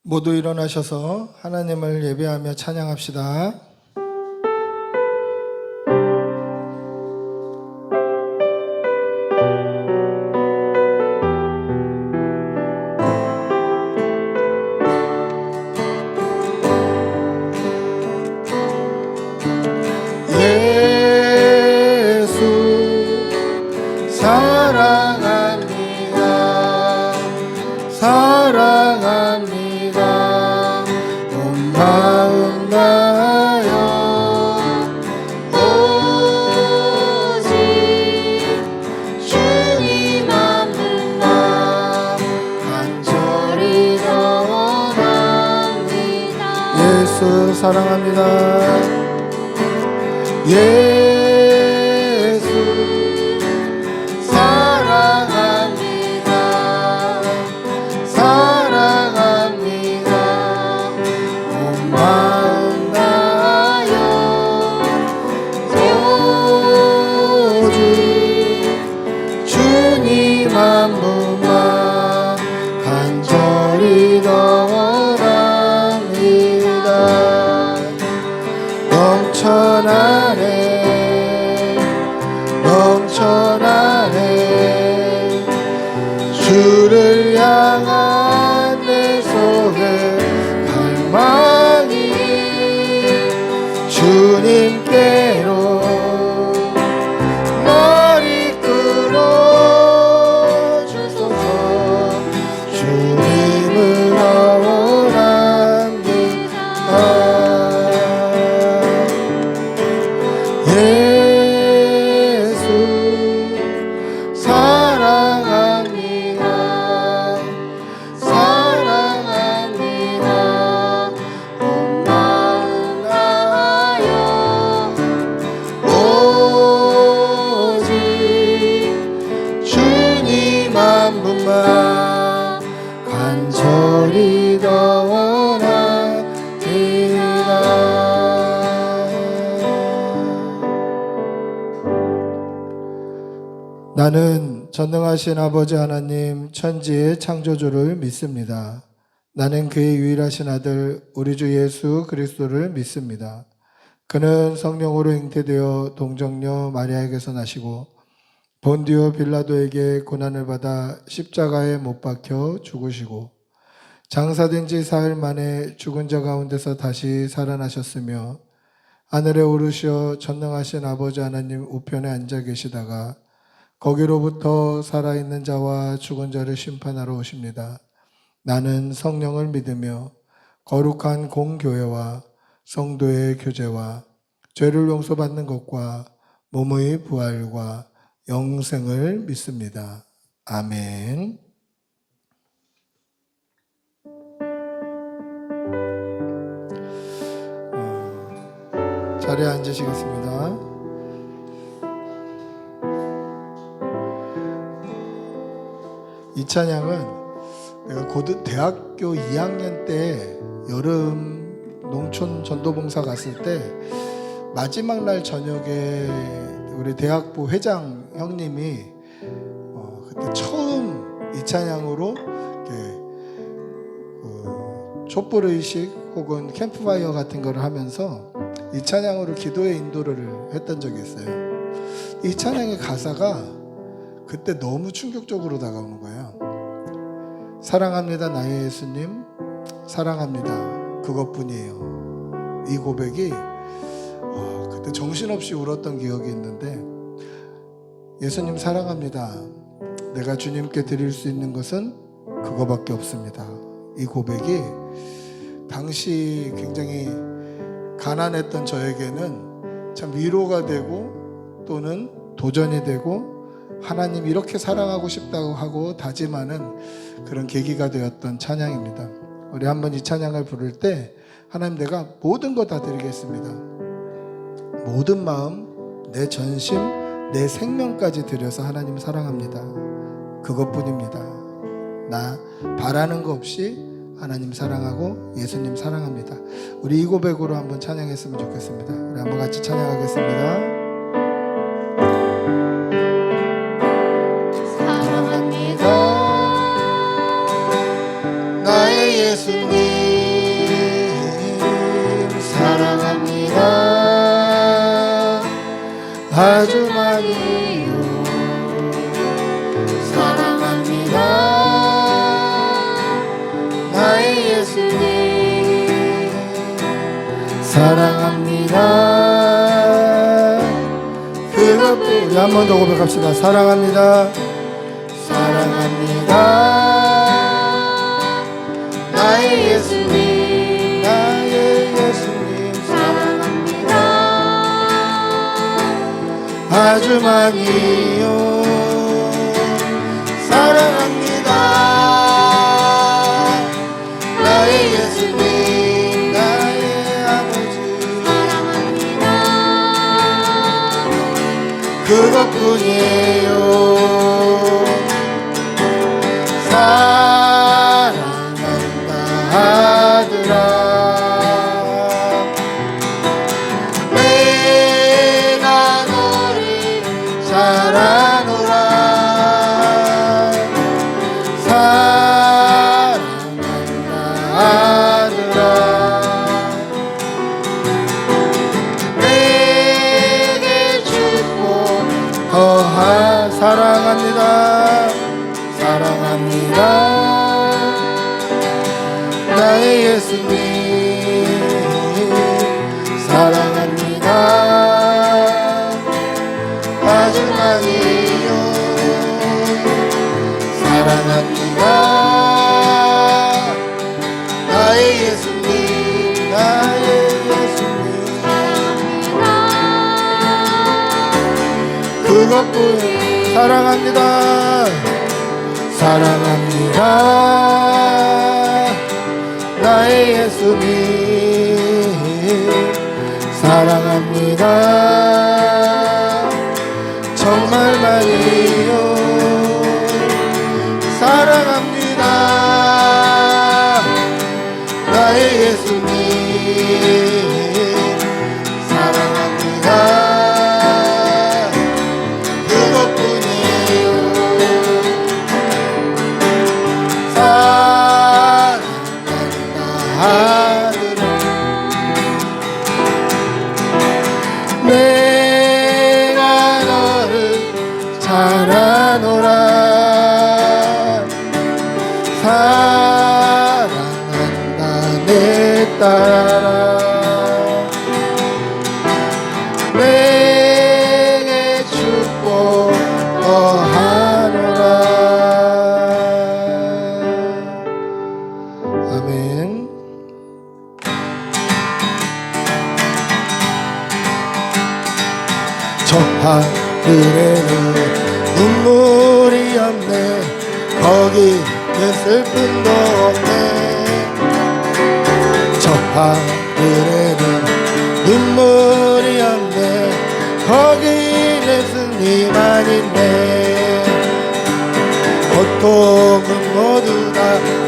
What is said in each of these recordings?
모두 일어나셔서 하나님을 예배하며 찬양합시다. 사랑합니다. 온 마음 다하여 오직 주님 한 분만 간절히 원합니다. 예수 사랑합니다. 예수 한 분만 간절히 원합니다. 넘쳐나네 주를 향한 내 속의 갈망이 주님께로 간절히 더 원합니다. 나는 전능하신 아버지 하나님 천지의 창조주를 믿습니다. 나는 그의 유일하신 아들 우리 주 예수 그리스도를 믿습니다. 그는 성령으로 잉태되어 동정녀 마리아에게서 나시고 본디오 빌라도에게 고난을 받아 십자가에 못 박혀 죽으시고 장사된 지 사흘 만에 죽은 자 가운데서 다시 살아나셨으며 하늘에 오르시어 전능하신 아버지 하나님 우편에 앉아 계시다가 거기로부터 살아있는 자와 죽은 자를 심판하러 오십니다. 나는 성령을 믿으며 거룩한 공교회와 성도의 교제와 죄를 용서받는 것과 몸의 부활과 영생을 믿습니다. 아멘. 자리에 앉으시겠습니다. 이 찬양은 내가 대학교 2학년 때 여름 농촌 전도봉사 갔을 때 마지막 날 저녁에 우리 대학부 회장 형님이 그때 처음 이 찬양으로 촛불의식 혹은 캠프파이어 같은 거를 하면서 이 찬양으로 기도의 인도를 했던 적이 있어요. 이 찬양의 가사가 그때 너무 충격적으로 다가오는 거예요. 사랑합니다 나의 예수님, 사랑합니다 그것뿐이에요. 이 고백이 그때 정신없이 울었던 기억이 있는데, 예수님 사랑합니다. 내가 주님께 드릴 수 있는 것은 그거밖에 없습니다. 이 고백이 당시 굉장히 가난했던 저에게는 참 위로가 되고 또는 도전이 되고 하나님 이렇게 사랑하고 싶다고 하고 다짐하는 그런 계기가 되었던 찬양입니다. 우리 한번 이 찬양을 부를 때 하나님 내가 모든 거 다 드리겠습니다. 모든 마음, 내 전심, 내 생명까지 드려서 하나님 사랑합니다. 그것뿐입니다. 나 바라는 거 없이 하나님 사랑하고 예수님 사랑합니다. 우리 이 고백으로 한번 찬양했으면 좋겠습니다. 우리 한번 같이 찬양하겠습니다. 사랑합니다 나의 예수님, 아주 많이요. 사랑합니다 나의 예수님. 사랑합니다. 그것뿐. 우리 한 번 더 고백합시다. 사랑합니다. 사랑합니다 나의 예수님. 나의 예수님. 사랑합니다 아주 많이요. 사랑합니다 나의 예수님. 나의 아버지. 사랑합니다 그것뿐이에요. 사랑한다 아들아 내가 너를 사랑하노라. 사랑한다 아들아 내게 주고 더하. 사랑합니다. 사랑합니다 나의 예수님. 사랑합니다 아주 많이요. 사랑합니다 나의 예수님. 나의 예수님. 그것뿐. 사랑합니다. 사랑합니다 나의 예수님. 사랑합니다 정말 많이요. 사랑합니다 나의 예수님. 사랑합니다 그것뿐이에요. 아들아 내가 너를 잘하노라. 사랑한다 내 딸아 내게 축복 더하노라. 아멘. 저 하늘에는 눈물이 없네. 거기는 슬픔도 없네. 저 하늘에는 눈물이 없네. 거기는 승리만 있네. 고통은 모두 다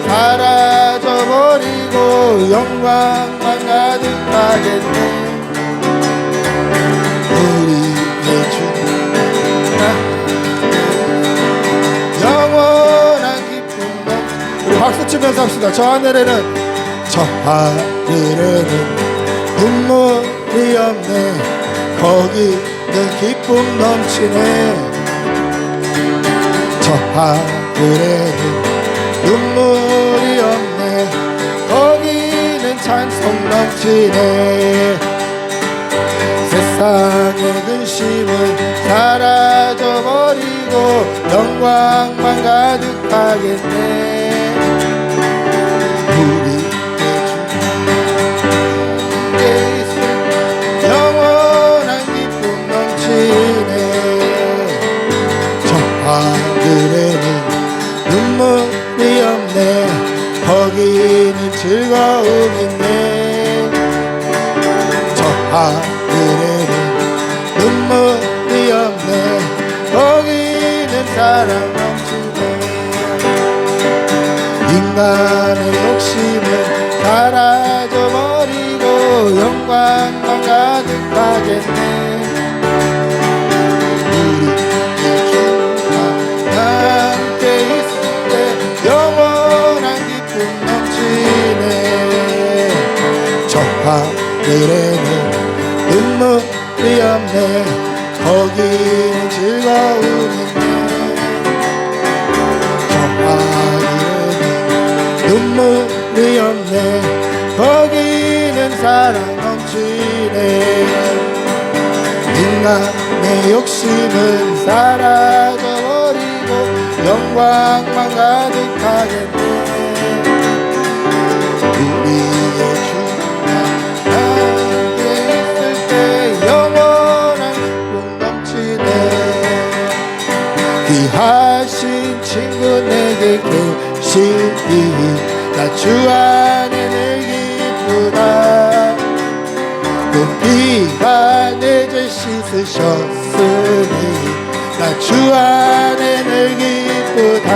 사라져버리고 영광만 가득하겠네. 우리의 주 영원한 기쁨. 우리 박수 치면서 합시다. 저 하늘에는 눈물이 없네. 거기는 기쁨 넘치네. 저 하늘에는 눈물이 없네. 거기는 찬송 넘치네. 세상의 근심은 사라져버리고 영광만 가득하겠네. 우리의 주 영원한 기쁨 넘치네. 저 하늘에는 눈물이 없네. 거기는 즐거움 있네. 저 하늘에는 눈물이 없네. 거기는 사랑 넘치네. 인간의 욕심은 사라져버리고 영광만 가득하겠네. 우리 주와 함께 있을 때 영원한 기쁨 넘치네. 저 하늘에는 눈물이 없네. 거기 거기는 즐거운 인내 저 하늘에는 눈물이 없네 거기는 사랑 넘치네 인간의 욕심은 사라져버리고 영광만 가득하겠네 우리의 주가 함께 있을 때 영원한 기쁨 넘치네 귀하신 친구 내게 계시니 나 주 안에 늘 기쁘다 그 피가 내 죄 씻으셨으니 나 주 안에 늘 기쁘다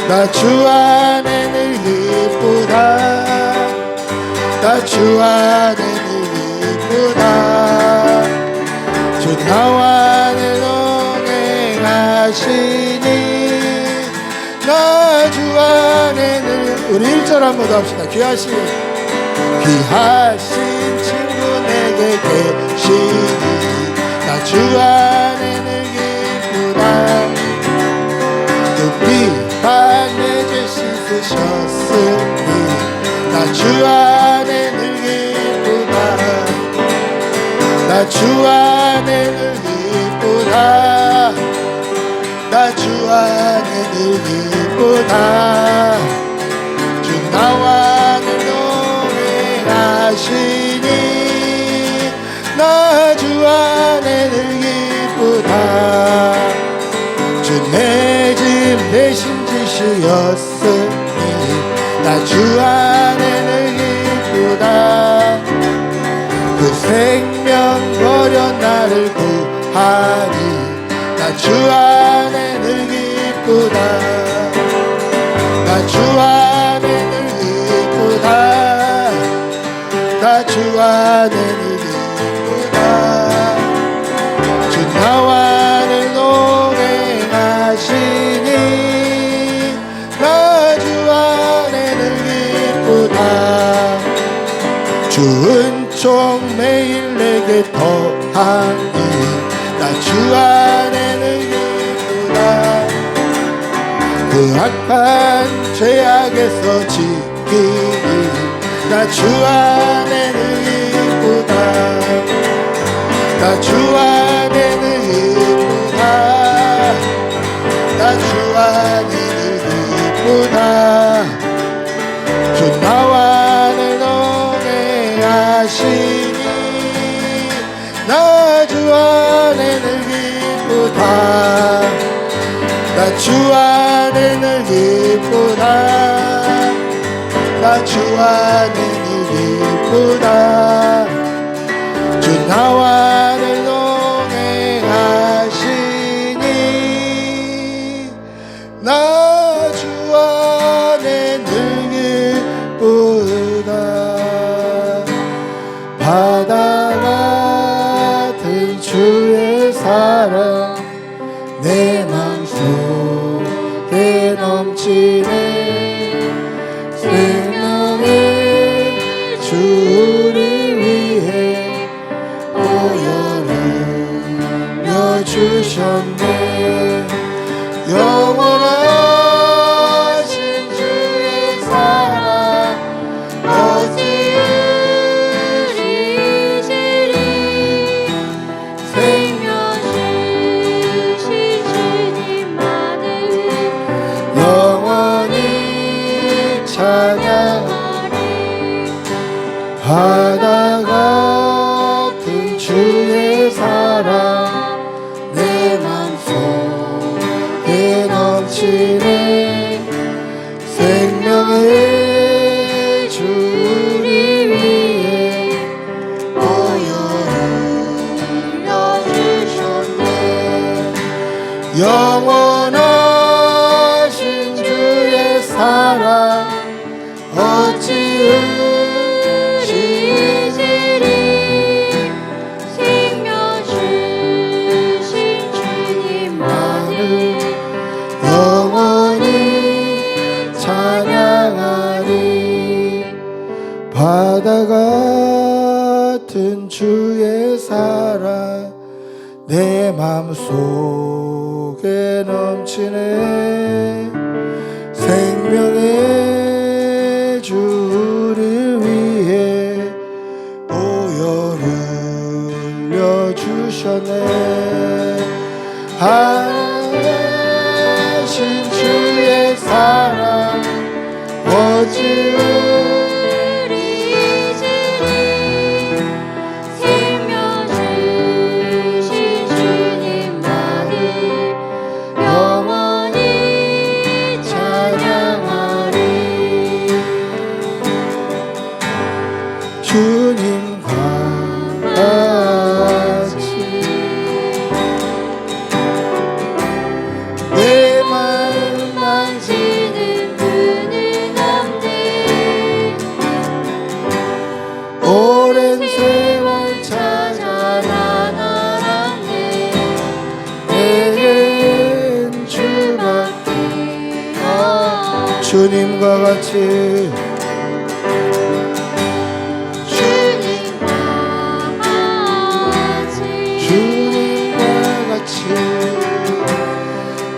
나 주 안에 늘 기쁘다 나 주 안에 늘 기쁘다 주 나와 늘 동행하시니 나 주 안에 늘 우리 1절 한번 더 합시다 귀하신 친구 내게 계시니 나 주 안에 늘 기쁘다 그 피가 내 죄 씻으셨으니 나 주 안에 늘 기쁘다 나 주 안에 늘 기쁘다 나 주 안에 늘 기쁘다 주 나와 늘 동행하시니 나 주 안에 늘 기쁘다 주 내 짐 대신 지시었으니 나 주 안에 늘 기쁘다 그 생명 버려 나를 구하니 나 주 안에 늘 기쁘다 나 주 안에 늘 기쁘다 나 주 안에 늘 기쁘다 주 나와 늘 동행하시니 나 주 안에 늘 기쁘다 주 은총 매일 내게 더하니 나 주 안에 늘 기쁘다 그 악한 죄악에서 지키니 나 주 안에 늘 기쁘다 나 주 안에 늘 기쁘다 나 주 안에 늘 기쁘다 주 나와 늘 동행하시니 나 주 안에 늘 기쁘다 나 주 안에 늘 기쁘다 나 주 안에 늘 기쁘다 주 나와 늘 동행하시니 나 주 안에 늘 기쁘다 바다 같은 주의 사랑 내 맘속에 넘치네 생명의 주 우리 위해 보혈을 주셨네 영원하신 주의 사랑 어찌 잊으리 생명 주신 주님만을 영원히 찬양하리 바다 같은 주의 사랑 내 맘속에 넘치네 생명의 주 우리 위해 보혈을 주셨네 영원하신 주의 사랑 어찌 잊으리 생명 주신 주님만을 영원히 찬양하리 바다 같은 주의 사랑 내 마음속에 넘치네 생명의 주를 위해 보혈 흘려주셨네 하신 주의 사랑 오직 주님과 같이 내 마음 만지는 분은 없네 오랜 세월 찾아 난 알았네 내겐 주밖에 주님과 같이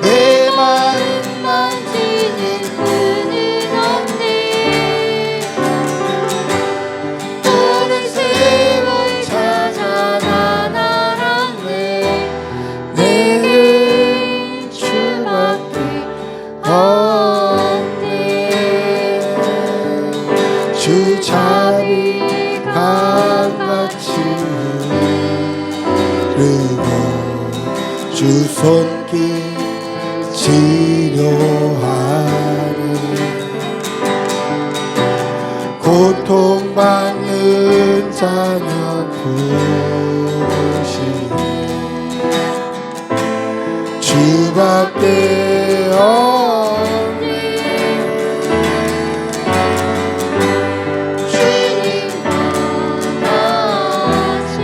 내 마음 만지는 분은 없네 오랜 세월 찾아 난 알았네 내겐 주밖에 없네 주 자비 강같이 흐르고 주 손길 치료하니 고통받는 자녀 부르시니 주밖에 없네 주님과 같이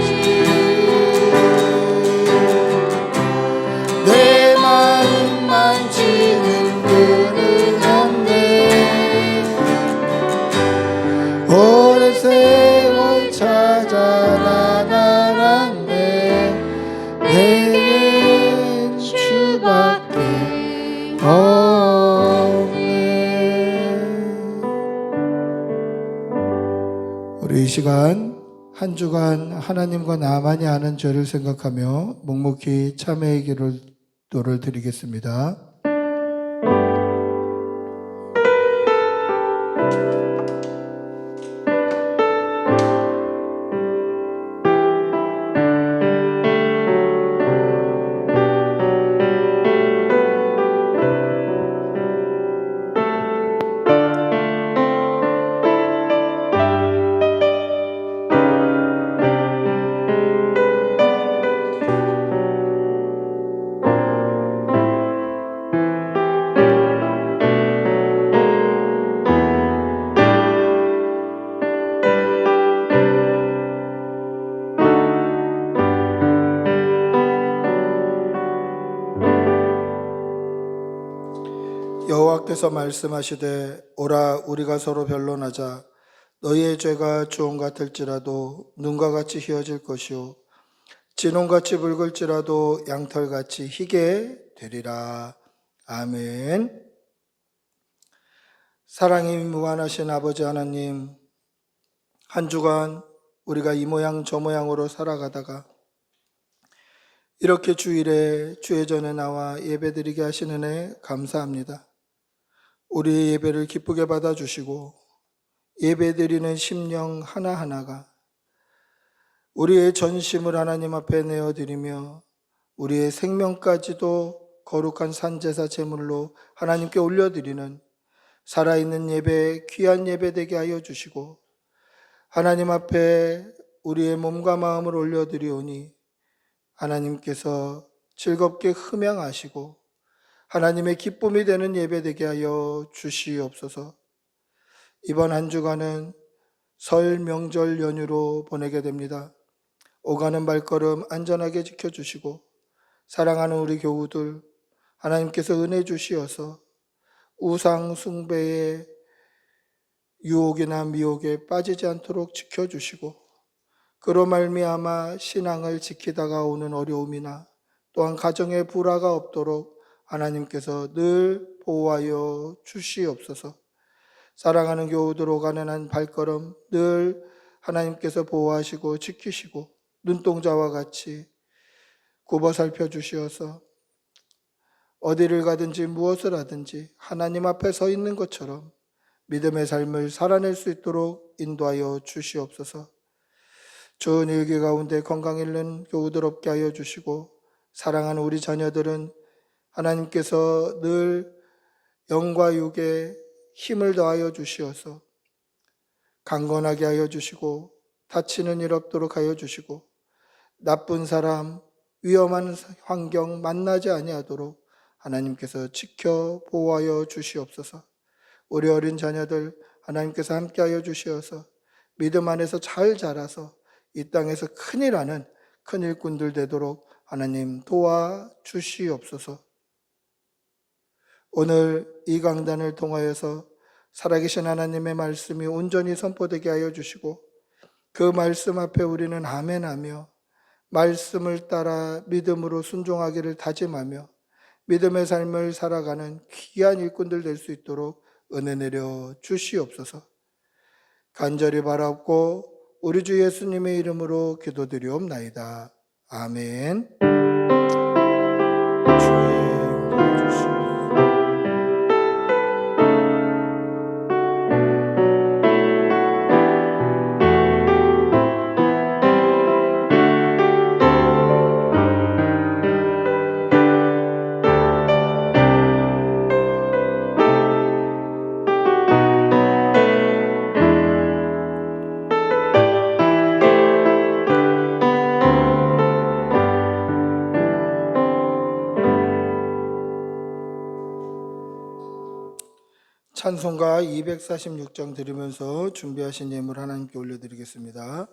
내 마음 만지는 분은 없네 오랜 세월 찾아 난 알았네 내겐 주밖에 없네 우리 이 시간 한 주간 하나님과 나만이 아는 죄를 생각하며 묵묵히 참회의 기도를 드리겠습니다. 여호와께서 말씀하시되 오라 우리가 서로 변론하자 너희의 죄가 주홍 같을지라도 눈과 같이 희어질 것이요 진홍같이 붉을지라도 양털같이 희게 되리라. 아멘. 사랑이 무한하신 아버지 하나님, 한 주간 우리가 이 모양 저 모양으로 살아가다가 이렇게 주일에 주의 전에 나와 예배드리게 하시는 애 감사합니다. 우리의 예배를 기쁘게 받아주시고 예배드리는 심령 하나하나가 우리의 전심을 하나님 앞에 내어드리며 우리의 생명까지도 거룩한 산제사 제물로 하나님께 올려드리는 살아있는 예배, 귀한 예배 되게 하여 주시고 하나님 앞에 우리의 몸과 마음을 올려드리오니 하나님께서 즐겁게 흠양하시고 하나님의 기쁨이 되는 예배 되게 하여 주시옵소서. 이번 한 주간은 설 명절 연휴로 보내게 됩니다. 오가는 발걸음 안전하게 지켜주시고 사랑하는 우리 교우들 하나님께서 은혜 주시어서 우상 숭배의 유혹이나 미혹에 빠지지 않도록 지켜주시고 그로 말미암아 신앙을 지키다가 오는 어려움이나 또한 가정에 불화가 없도록 하나님께서 늘 보호하여 주시옵소서. 사랑하는 교우들 오가는 한 발걸음 늘 하나님께서 보호하시고 지키시고 눈동자와 같이 굽어 살펴주시어서 어디를 가든지 무엇을 하든지 하나님 앞에 서 있는 것처럼 믿음의 삶을 살아낼 수 있도록 인도하여 주시옵소서. 좋은 일기 가운데 건강 잃는 교우들 없게 하여 주시고 사랑하는 우리 자녀들은 하나님께서 늘 영과 육에 힘을 더하여 주시어서 강건하게 하여 주시고 다치는 일 없도록 하여 주시고 나쁜 사람, 위험한 환경 만나지 아니하도록 하나님께서 지켜 보호하여 주시옵소서. 우리 어린 자녀들 하나님께서 함께하여 주시어서 믿음 안에서 잘 자라서 이 땅에서 큰일 하는 큰 일꾼들 되도록 하나님 도와 주시옵소서. 오늘 이 강단을 통하여서 살아계신 하나님의 말씀이 온전히 선포되게 하여 주시고 그 말씀 앞에 우리는 아멘하며 말씀을 따라 믿음으로 순종하기를 다짐하며 믿음의 삶을 살아가는 귀한 일꾼들 될 수 있도록 은혜 내려 주시옵소서. 간절히 바라옵고 우리 주 예수님의 이름으로 기도드리옵나이다. 아멘. 주님 도와주시옵소서. 찬송가 246장 드리면서 준비하신 예물 하나님께 올려드리겠습니다.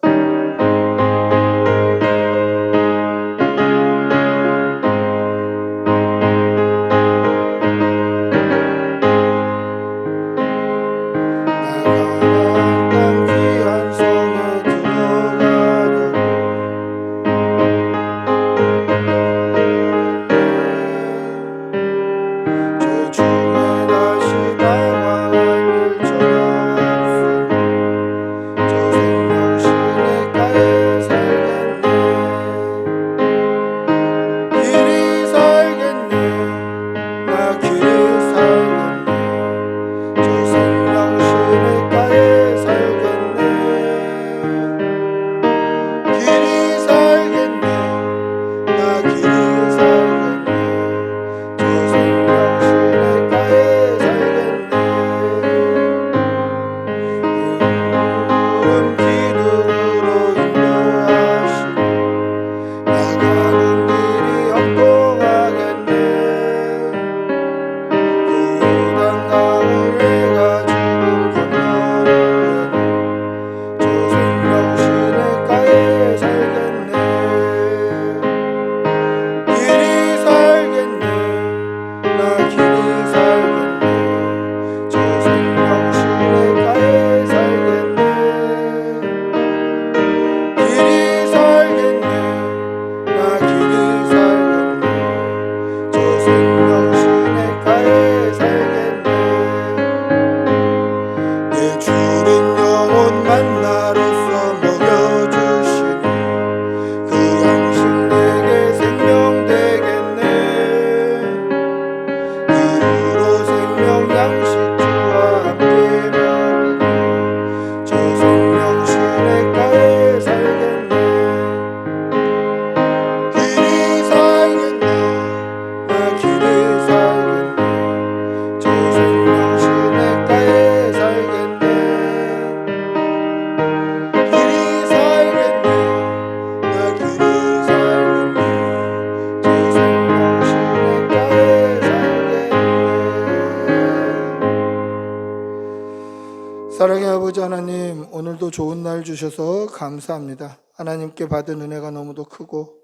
사랑의 아버지 하나님, 오늘도 좋은 날 주셔서 감사합니다. 하나님께 받은 은혜가 너무도 크고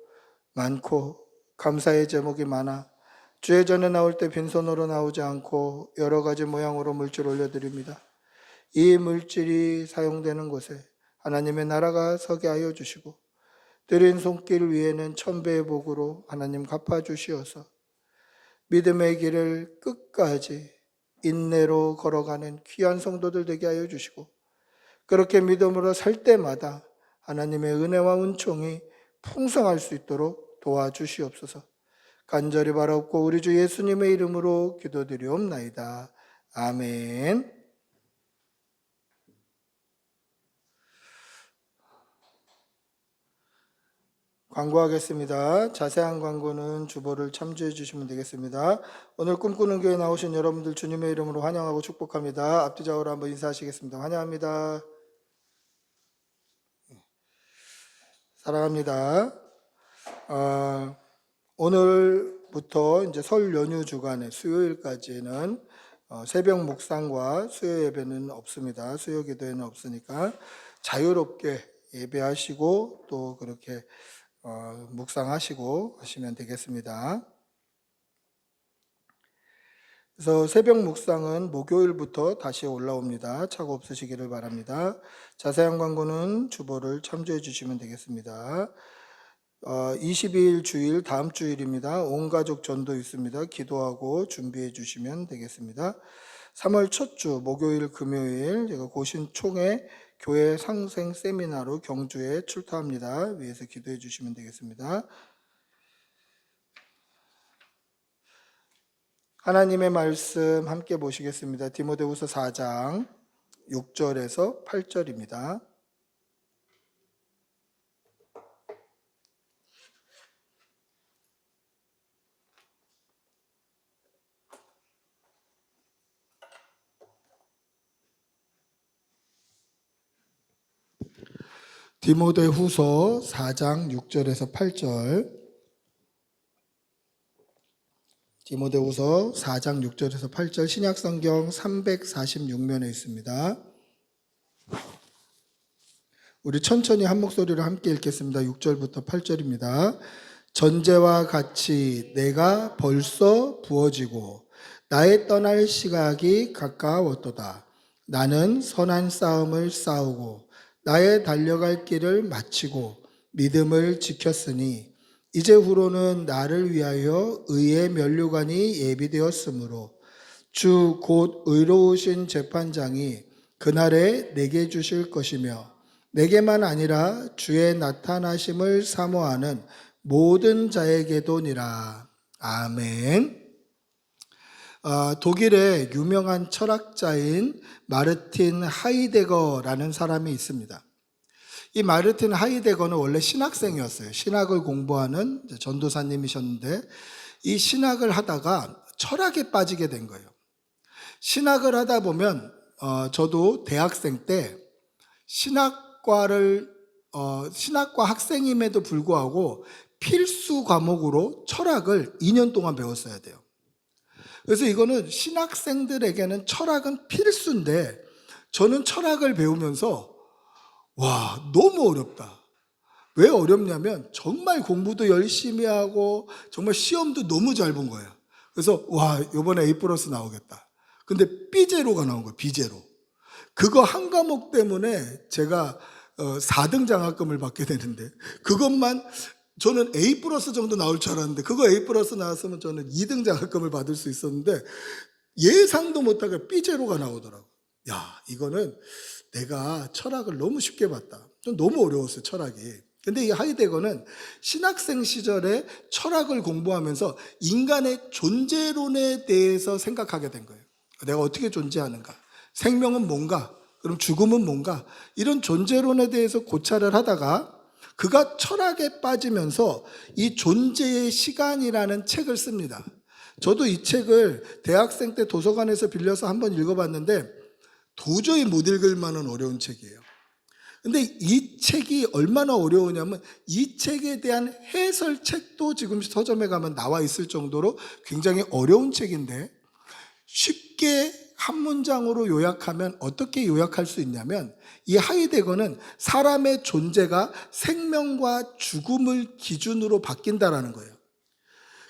많고 감사의 제목이 많아 주의 전에 나올 때 빈손으로 나오지 않고 여러 가지 모양으로 물질 올려드립니다. 이 물질이 사용되는 곳에 하나님의 나라가 서게 하여 주시고 드린 손길 위에는 천배의 복으로 하나님 갚아주시어서 믿음의 길을 끝까지 인내로 걸어가는 귀한 성도들 되게 하여 주시고, 그렇게 믿음으로 살 때마다 하나님의 은혜와 은총이 풍성할 수 있도록 도와주시옵소서. 간절히 바라옵고 우리 주 예수님의 이름으로 기도드리옵나이다. 아멘. 광고하겠습니다. 자세한 광고는 주보를 참조해 주시면 되겠습니다. 오늘 꿈꾸는 교회 나오신 여러분들 주님의 이름으로 환영하고 축복합니다. 앞뒤 좌우로 한번 인사하시겠습니다. 환영합니다. 사랑합니다. 오늘부터 이제 설 연휴 주간에 수요일까지는 새벽 묵상과 수요 예배는 없습니다. 수요 기도회는 없으니까 자유롭게 예배하시고 또 그렇게 묵상하시고 하시면 되겠습니다. 그래서 새벽 묵상은 목요일부터 다시 올라옵니다. 착오 없으시기를 바랍니다. 자세한 광고는 주보를 참조해 주시면 되겠습니다. 22일 주일 다음 주일입니다. 온 가족 전도 있습니다. 기도하고 준비해 주시면 되겠습니다. 3월 첫 주 목요일 금요일 제가 고신 총회 교회 상생 세미나로 경주에 출타합니다. 위에서 기도해 주시면 되겠습니다. 하나님의 말씀 함께 보시겠습니다. 디모데후서 4장 6절에서 8절입니다. 디모데후서 4장 6절에서 8절. 디모데후서 4장 6절에서 8절 신약성경 346면에 있습니다. 우리 천천히 한 목소리로 함께 읽겠습니다. 6절부터 8절입니다. 전제와 같이 내가 벌써 부어지고 나의 떠날 시각이 가까웠도다. 나는 선한 싸움을 싸우고 나의 달려갈 길을 마치고 믿음을 지켰으니 이제후로는 나를 위하여 의의 면류관이 예비되었으므로 주 곧 의로우신 재판장이 그날에 내게 주실 것이며 내게만 아니라 주의 나타나심을 사모하는 모든 자에게도니라. 아멘. 독일의 유명한 철학자인 마르틴 하이데거라는 사람이 있습니다. 이 마르틴 하이데거는 원래 신학생이었어요. 신학을 공부하는 전도사님이셨는데 이 신학을 하다가 철학에 빠지게 된 거예요. 신학을 하다 보면 저도 대학생 때 신학과 학생임에도 불구하고 필수 과목으로 철학을 2년 동안 배웠어야 돼요. 그래서 이거는 신학생들에게는 철학은 필수인데 저는 철학을 배우면서 와, 너무 어렵다. 왜 어렵냐면 정말 공부도 열심히 하고 정말 시험도 너무 잘 본 거예요. 그래서 와, 이번에 A+ 나오겠다. 근데 B제로가 나온 거예요. B제로. 그거 한 과목 때문에 제가 4등 장학금을 받게 되는데 그것만 저는 A+ 정도 나올 줄 알았는데 그거 A+ 나왔으면 저는 2등 장학금을 받을 수 있었는데 예상도 못하게 B제로가 나오더라고요. 야, 이거는 내가 철학을 너무 쉽게 봤다. 좀 너무 어려웠어요, 철학이. 근데 이 하이데거는 신학생 시절에 철학을 공부하면서 인간의 존재론에 대해서 생각하게 된 거예요. 내가 어떻게 존재하는가? 생명은 뭔가? 그럼 죽음은 뭔가? 이런 존재론에 대해서 고찰을 하다가 그가 철학에 빠지면서 이 존재의 시간이라는 책을 씁니다. 저도 이 책을 대학생 때 도서관에서 빌려서 한번 읽어봤는데 도저히 못 읽을 만한 어려운 책이에요. 근데 이 책이 얼마나 어려우냐면 이 책에 대한 해설책도 지금 서점에 가면 나와 있을 정도로 굉장히 어려운 책인데 쉽게 한 문장으로 요약하면 어떻게 요약할 수 있냐면 이 하이데거는 사람의 존재가 생명과 죽음을 기준으로 바뀐다라는 거예요.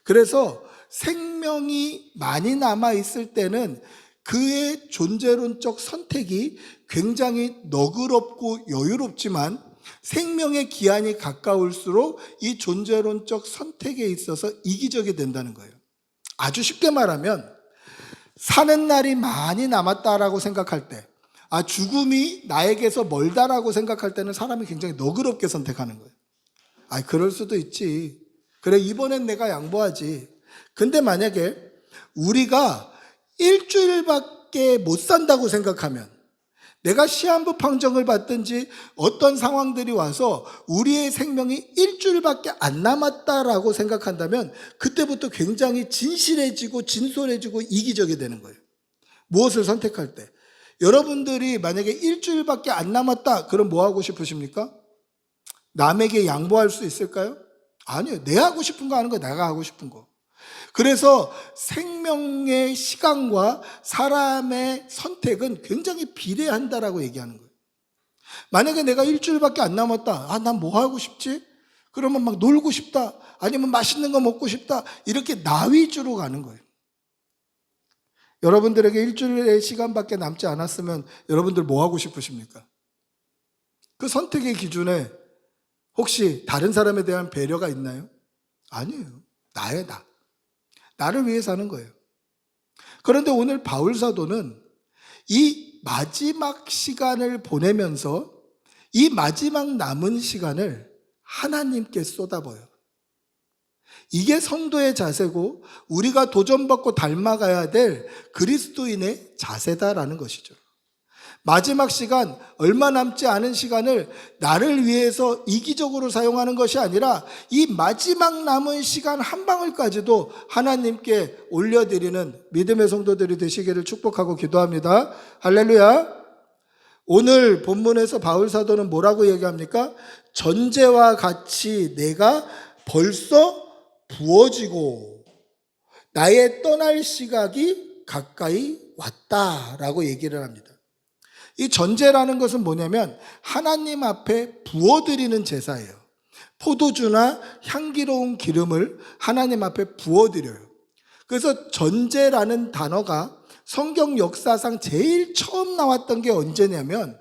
그래서 생명이 많이 남아있을 때는 그의 존재론적 선택이 굉장히 너그럽고 여유롭지만 생명의 기한이 가까울수록 이 존재론적 선택에 있어서 이기적이 된다는 거예요. 아주 쉽게 말하면 사는 날이 많이 남았다라고 생각할 때, 죽음이 나에게서 멀다라고 생각할 때는 사람이 굉장히 너그럽게 선택하는 거예요. 그럴 수도 있지. 그래, 이번엔 내가 양보하지. 근데 만약에 우리가 일주일밖에 못 산다고 생각하면, 내가 시한부 판정을 받든지 어떤 상황들이 와서 우리의 생명이 일주일밖에 안 남았다라고 생각한다면 그때부터 굉장히 진실해지고 진솔해지고 이기적이 되는 거예요. 무엇을 선택할 때. 여러분들이 만약에 일주일밖에 안 남았다, 그럼 뭐 하고 싶으십니까? 남에게 양보할 수 있을까요? 아니요. 내 하고 싶은 거 하는 거, 내가 하고 싶은 거. 그래서 생명의 시간과 사람의 선택은 굉장히 비례한다라고 얘기하는 거예요. 만약에 내가 일주일밖에 안 남았다. 난 뭐 하고 싶지? 그러면 막 놀고 싶다. 아니면 맛있는 거 먹고 싶다. 이렇게 나 위주로 가는 거예요. 여러분들에게 일주일의 시간밖에 남지 않았으면 여러분들 뭐 하고 싶으십니까? 그 선택의 기준에 혹시 다른 사람에 대한 배려가 있나요? 아니에요. 나의 나. 나를 위해 사는 거예요. 그런데 오늘 바울 사도는 이 마지막 시간을 보내면서 이 마지막 남은 시간을 하나님께 쏟아부어요. 이게 성도의 자세고 우리가 도전받고 닮아가야 될 그리스도인의 자세다라는 것이죠. 마지막 시간, 얼마 남지 않은 시간을 나를 위해서 이기적으로 사용하는 것이 아니라 이 마지막 남은 시간 한 방울까지도 하나님께 올려드리는 믿음의 성도들이 되시기를 축복하고 기도합니다. 할렐루야. 오늘 본문에서 바울 사도는 뭐라고 얘기합니까? 전제와 같이 내가 벌써 부어지고 나의 떠날 시각이 가까이 왔다라고 얘기를 합니다. 이 전제라는 것은 뭐냐면 하나님 앞에 부어드리는 제사예요. 포도주나 향기로운 기름을 하나님 앞에 부어드려요. 그래서 전제라는 단어가 성경 역사상 제일 처음 나왔던 게 언제냐면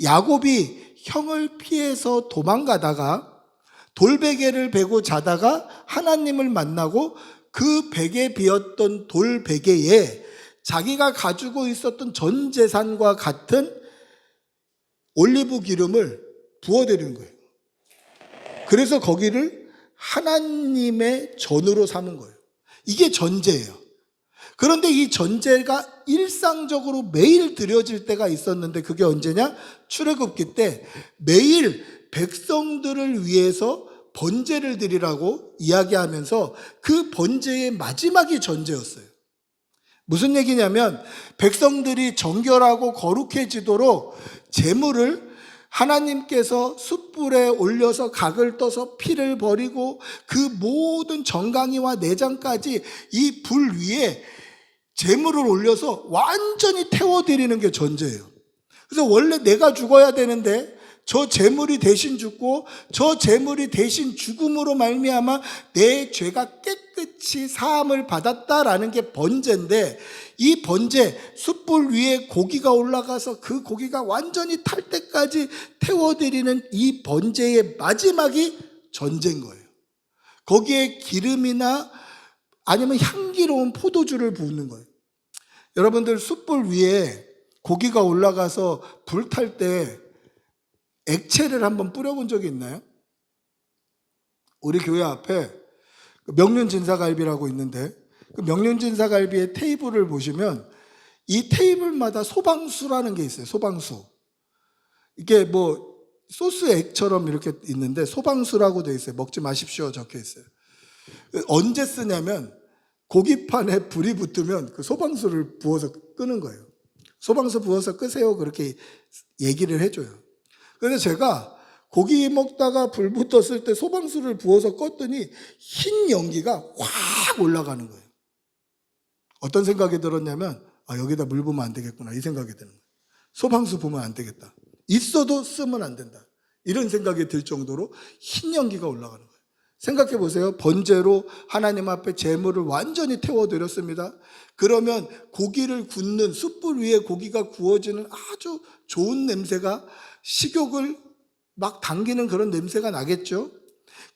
야곱이 형을 피해서 도망가다가 돌베개를 베고 자다가 하나님을 만나고 그 베개 비었던 돌베개에 자기가 가지고 있었던 전 재산과 같은 올리브 기름을 부어드리는 거예요. 그래서 거기를 하나님의 전으로 삼은 거예요. 이게 전제예요. 그런데 이 전제가 일상적으로 매일 드려질 때가 있었는데 그게 언제냐? 출애굽기 때 매일 백성들을 위해서 번제를 드리라고 이야기하면서 그 번제의 마지막이 전제였어요. 무슨 얘기냐면 백성들이 정결하고 거룩해지도록 제물을 하나님께서 숯불에 올려서 각을 떠서 피를 버리고 그 모든 정강이와 내장까지 이 불 위에 제물을 올려서 완전히 태워드리는 게 전제예요. 그래서 원래 내가 죽어야 되는데 저 제물이 대신 죽고 저 제물이 대신 죽음으로 말미암아 내 죄가 깨끗이 사함을 받았다라는 게 번제인데 이 번제 숯불 위에 고기가 올라가서 그 고기가 완전히 탈 때까지 태워드리는 이 번제의 마지막이 전제인 거예요. 거기에 기름이나 아니면 향기로운 포도주를 부는 거예요. 여러분들 숯불 위에 고기가 올라가서 불 탈 때 액체를 한번 뿌려본 적이 있나요? 우리 교회 앞에 명륜진사갈비라고 있는데 그 명륜진사갈비의 테이블을 보시면 이 테이블마다 소방수라는 게 있어요. 소방수. 이게 뭐 소스 액처럼 이렇게 있는데 소방수라고 되어 있어요. 먹지 마십시오 적혀 있어요. 언제 쓰냐면 고기판에 불이 붙으면 그 소방수를 부어서 끄는 거예요. 소방수 부어서 끄세요. 그렇게 얘기를 해줘요. 그래서 제가 고기 먹다가 불 붙었을 때 소방수를 부어서 껐더니 흰 연기가 확 올라가는 거예요. 어떤 생각이 들었냐면 여기다 물 부으면 안 되겠구나 이 생각이 드는 거예요. 소방수 부으면 안 되겠다. 있어도 쓰면 안 된다. 이런 생각이 들 정도로 흰 연기가 올라가는 거예요. 생각해 보세요. 번제로 하나님 앞에 제물을 완전히 태워드렸습니다. 그러면 고기를 굽는 숯불 위에 고기가 구워지는 아주 좋은 냄새가 식욕을 막 당기는 그런 냄새가 나겠죠.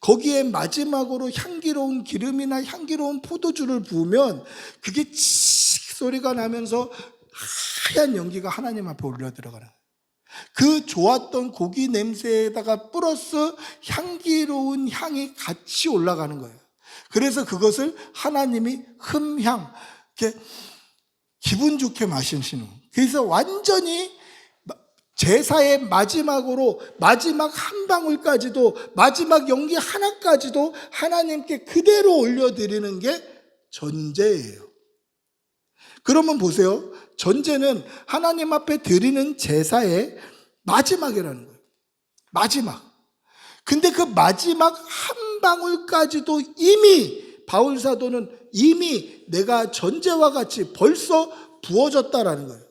거기에 마지막으로 향기로운 기름이나 향기로운 포도주를 부으면 그게 칙 소리가 나면서 하얀 연기가 하나님 앞에 올려 들어가는 거예요. 그 좋았던 고기 냄새에다가 플러스 향기로운 향이 같이 올라가는 거예요. 그래서 그것을 하나님이 흠향, 이렇게 기분 좋게 마시시는 거예요. 그래서 완전히 제사의 마지막으로 마지막 한 방울까지도 마지막 연기 하나까지도 하나님께 그대로 올려드리는 게 전제예요. 그러면 보세요. 전제는 하나님 앞에 드리는 제사의 마지막이라는 거예요. 마지막. 근데 그 마지막 한 방울까지도 이미 바울 사도는 이미 내가 전제와 같이 벌써 부어졌다라는 거예요.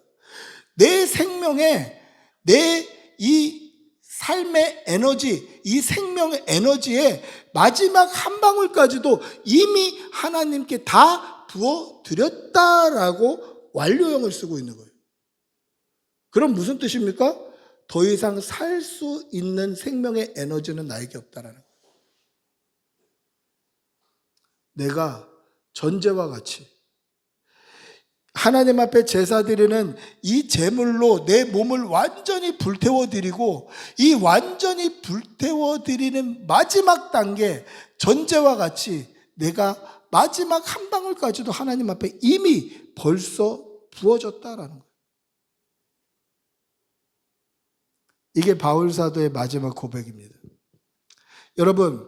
내 생명에 내 이 삶의 에너지, 이 생명의 에너지에 마지막 한 방울까지도 이미 하나님께 다 부어드렸다라고 완료형을 쓰고 있는 거예요. 그럼 무슨 뜻입니까? 더 이상 살 수 있는 생명의 에너지는 나에게 없다라는 거예요. 내가 전제와 같이 하나님 앞에 제사 드리는 이 제물로 내 몸을 완전히 불태워 드리고 이 완전히 불태워 드리는 마지막 단계 전제와 같이 내가 마지막 한 방울까지도 하나님 앞에 이미 벌써 부어졌다라는 거예요. 이게 바울 사도의 마지막 고백입니다. 여러분,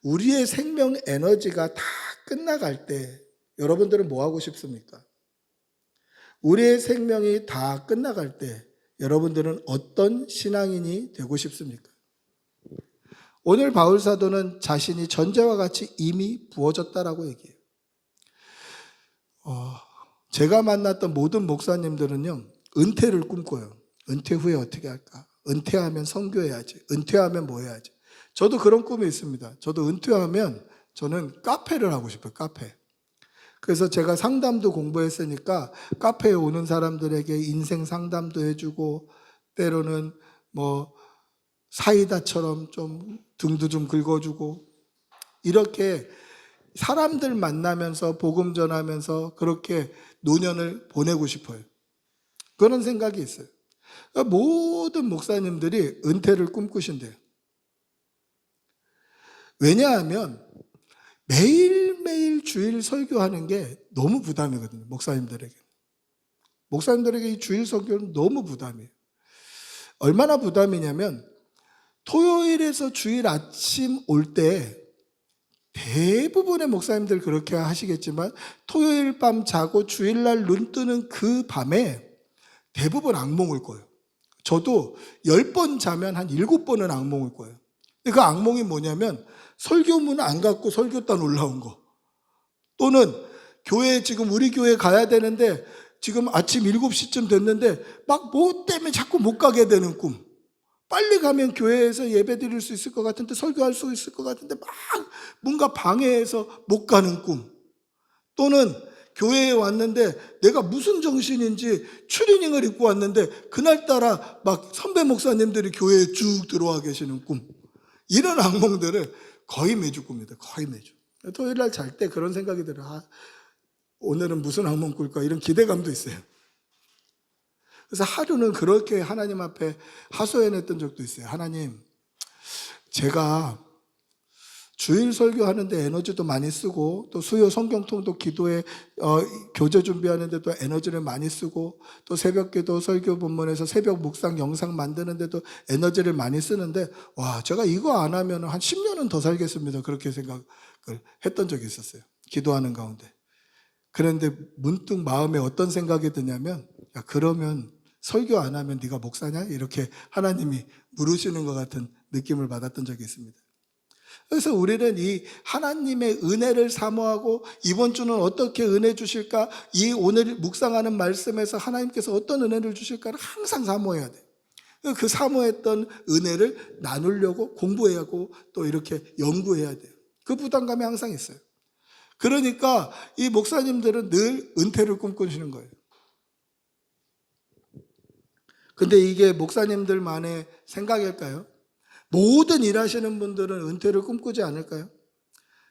우리의 생명 에너지가 다 끝나갈 때 여러분들은 뭐 하고 싶습니까? 우리의 생명이 다 끝나갈 때 여러분들은 어떤 신앙인이 되고 싶습니까? 오늘 바울 사도는 자신이 전제와 같이 이미 부어졌다라고 얘기해요. 제가 만났던 모든 목사님들은요, 은퇴를 꿈꿔요. 은퇴 후에 어떻게 할까? 은퇴하면 선교해야지. 은퇴하면 뭐 해야지? 저도 그런 꿈이 있습니다. 저도 은퇴하면 저는 카페를 하고 싶어요. 카페. 그래서 제가 상담도 공부했으니까 카페에 오는 사람들에게 인생 상담도 해주고 때로는 뭐 사이다처럼 좀 등도 좀 긁어주고 이렇게 사람들 만나면서 복음 전하면서 그렇게 노년을 보내고 싶어요. 그런 생각이 있어요. 모든 목사님들이 은퇴를 꿈꾸신대요. 왜냐하면 매일매일 주일 설교하는 게 너무 부담이거든요. 목사님들에게. 목사님들에게 이 주일 설교는 너무 부담이에요. 얼마나 부담이냐면 토요일에서 주일 아침 올 때 대부분의 목사님들 그렇게 하시겠지만 토요일 밤 자고 주일날 눈 뜨는 그 밤에 대부분 악몽을 꿔요. 저도 10번 자면 한 7번은 악몽을 꿔요. 근데 그 악몽이 뭐냐면 설교문 안 갖고 설교단 올라온 거, 또는 교회 지금 우리 교회 가야 되는데 지금 아침 7시쯤 됐는데 막 뭐 때문에 자꾸 못 가게 되는 꿈. 빨리 가면 교회에서 예배 드릴 수 있을 것 같은데 설교할 수 있을 것 같은데 막 뭔가 방해해서 못 가는 꿈. 또는 교회에 왔는데 내가 무슨 정신인지 추리닝을 입고 왔는데 그날따라 막 선배 목사님들이 교회에 쭉 들어와 계시는 꿈. 이런 악몽들을 거의 매주 꿉니다. 거의 매주. 토요일 날 잘 때 그런 생각이 들어요. 오늘은 무슨 악몽 꿀까? 이런 기대감도 있어요. 그래서 하루는 그렇게 하나님 앞에 하소연했던 적도 있어요. 하나님, 제가 주일 설교하는데 에너지도 많이 쓰고 또 수요 성경통도 기도에 교재 준비하는데 또 에너지를 많이 쓰고 또 새벽기도 설교 본문에서 새벽 묵상 영상 만드는데도 에너지를 많이 쓰는데 와, 제가 이거 안 하면 한 10년은 더 살겠습니다. 그렇게 생각을 했던 적이 있었어요. 기도하는 가운데. 그런데 문득 마음에 어떤 생각이 드냐면, 야, 그러면 설교 안 하면 네가 목사냐? 이렇게 하나님이 물으시는 것 같은 느낌을 받았던 적이 있습니다. 그래서 우리는 이 하나님의 은혜를 사모하고 이번 주는 어떻게 은혜 주실까? 이 오늘 묵상하는 말씀에서 하나님께서 어떤 은혜를 주실까를 항상 사모해야 돼요. 그 사모했던 은혜를 나누려고 공부해야 하고 또 이렇게 연구해야 돼요. 그 부담감이 항상 있어요. 그러니까 이 목사님들은 늘 은퇴를 꿈꾸시는 거예요. 근데 이게 목사님들만의 생각일까요? 모든 일하시는 분들은 은퇴를 꿈꾸지 않을까요?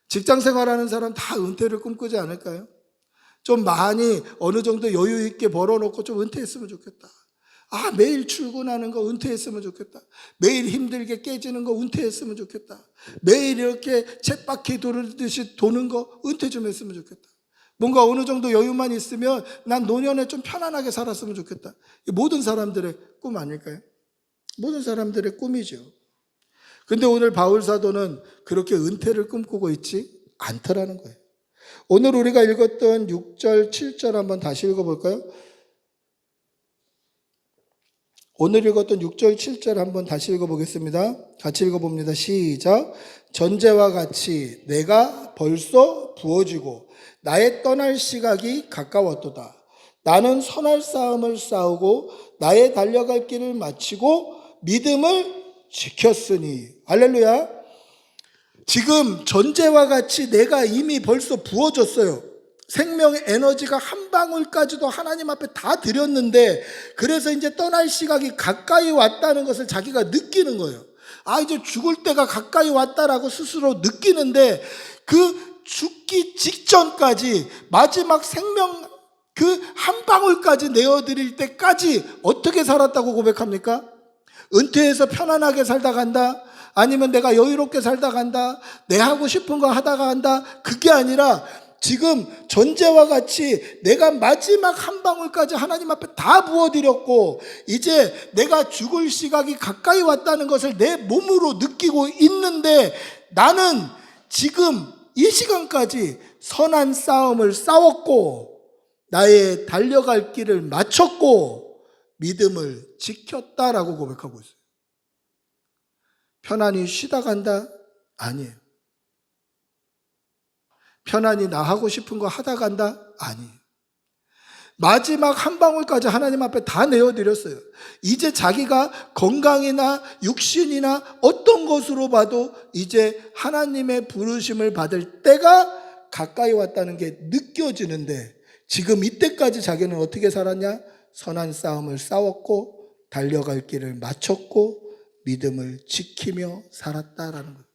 직장 생활하는 사람 다 은퇴를 꿈꾸지 않을까요? 좀 많이 어느 정도 여유 있게 벌어놓고 좀 은퇴했으면 좋겠다. 매일 출근하는 거 은퇴했으면 좋겠다. 매일 힘들게 깨지는 거 은퇴했으면 좋겠다. 매일 이렇게 쳇바퀴 돌듯이 도는 거 은퇴 좀 했으면 좋겠다. 뭔가 어느 정도 여유만 있으면 난 노년에 좀 편안하게 살았으면 좋겠다. 모든 사람들의 꿈 아닐까요? 모든 사람들의 꿈이죠. 근데 오늘 바울 사도는 그렇게 은퇴를 꿈꾸고 있지 않더라는 거예요. 오늘 우리가 읽었던 6절, 7절 한번 다시 읽어볼까요? 오늘 읽었던 6절, 7절 한번 다시 읽어보겠습니다. 같이 읽어봅니다. 시작. 전제와 같이 내가 벌써 부어지고 나의 떠날 시각이 가까웠도다. 나는 선할 싸움을 싸우고 나의 달려갈 길을 마치고 믿음을 지켰으니. 할렐루야. 지금 전제와 같이 내가 이미 벌써 부어졌어요. 생명의 에너지가 한 방울까지도 하나님 앞에 다 드렸는데, 그래서 이제 떠날 시각이 가까이 왔다는 것을 자기가 느끼는 거예요. 이제 죽을 때가 가까이 왔다라고 스스로 느끼는데, 그 죽기 직전까지 마지막 생명 그 한 방울까지 내어드릴 때까지 어떻게 살았다고 고백합니까? 은퇴해서 편안하게 살다 간다? 아니면 내가 여유롭게 살다 간다? 내 하고 싶은 거 하다가 간다? 그게 아니라 지금 전제와 같이 내가 마지막 한 방울까지 하나님 앞에 다 부어드렸고 이제 내가 죽을 시각이 가까이 왔다는 것을 내 몸으로 느끼고 있는데, 나는 지금 이 시간까지 선한 싸움을 싸웠고 나의 달려갈 길을 마쳤고 믿음을 지켰다라고 고백하고 있어요. 편안히 쉬다 간다? 아니에요. 편안히 나 하고 싶은 거 하다 간다? 아니에요. 마지막 한 방울까지 하나님 앞에 다 내어드렸어요. 이제 자기가 건강이나 육신이나 어떤 것으로 봐도 이제 하나님의 부르심을 받을 때가 가까이 왔다는 게 느껴지는데, 지금 이때까지 자기는 어떻게 살았냐? 선한 싸움을 싸웠고 달려갈 길을 마쳤고 믿음을 지키며 살았다라는 거예요.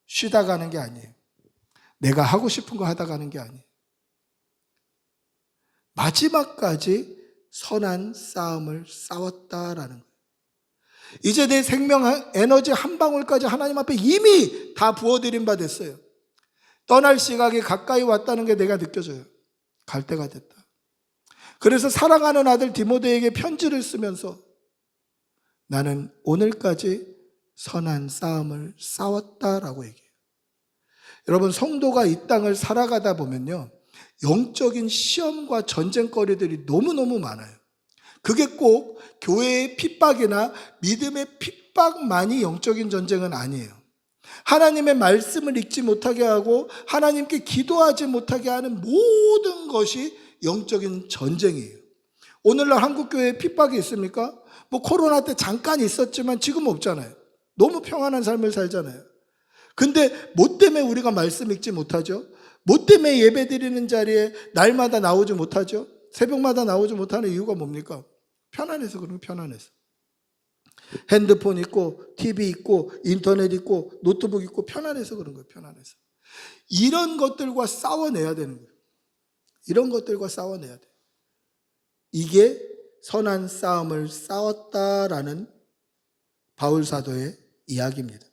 쉬다 가는 게 아니에요. 내가 하고 싶은 거 하다 가는 게 아니에요. 마지막까지 선한 싸움을 싸웠다라는 거예요. 이제 내 생명 에너지 한 방울까지 하나님 앞에 이미 다 부어드린 바 됐어요. 떠날 시각이 가까이 왔다는 게 내가 느껴져요. 갈 때가 됐다. 그래서 사랑하는 아들 디모데에게 편지를 쓰면서 나는 오늘까지 선한 싸움을 싸웠다라고 얘기해요. 여러분, 성도가 이 땅을 살아가다 보면요, 영적인 시험과 전쟁거리들이 너무너무 많아요. 그게 꼭 교회의 핍박이나 믿음의 핍박만이 영적인 전쟁은 아니에요. 하나님의 말씀을 읽지 못하게 하고 하나님께 기도하지 못하게 하는 모든 것이 영적인 전쟁이에요. 오늘날 한국교회에 핍박이 있습니까? 코로나 때 잠깐 있었지만 지금 없잖아요. 너무 평안한 삶을 살잖아요. 근데 뭐 때문에 우리가 말씀 읽지 못하죠? 뭐 때문에 예배 드리는 자리에 날마다 나오지 못하죠? 새벽마다 나오지 못하는 이유가 뭡니까? 편안해서 그런 거예요. 편안해서. 핸드폰 있고 TV 있고 인터넷 있고 노트북 있고 편안해서 그런 거예요. 편안해서. 이런 것들과 싸워내야 되는 거예요. 이런 것들과 싸워내야 돼요. 이게 선한 싸움을 싸웠다라는 바울 사도의 이야기입니다.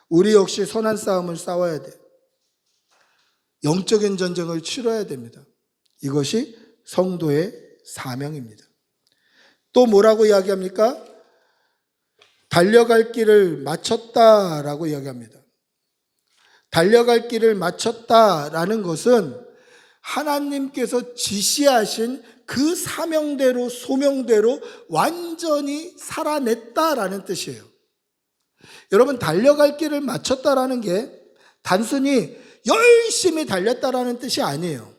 우리 역시 선한 싸움을 싸워야 돼요. 영적인 전쟁을 치러야 됩니다. 이것이 성도의 사명입니다. 또 뭐라고 이야기합니까? 달려갈 길을 마쳤다라고 이야기합니다. 달려갈 길을 마쳤다라는 것은 하나님께서 지시하신 그 사명대로 소명대로 완전히 살아냈다라는 뜻이에요. 여러분, 달려갈 길을 마쳤다라는 게 단순히 열심히 달렸다라는 뜻이 아니에요.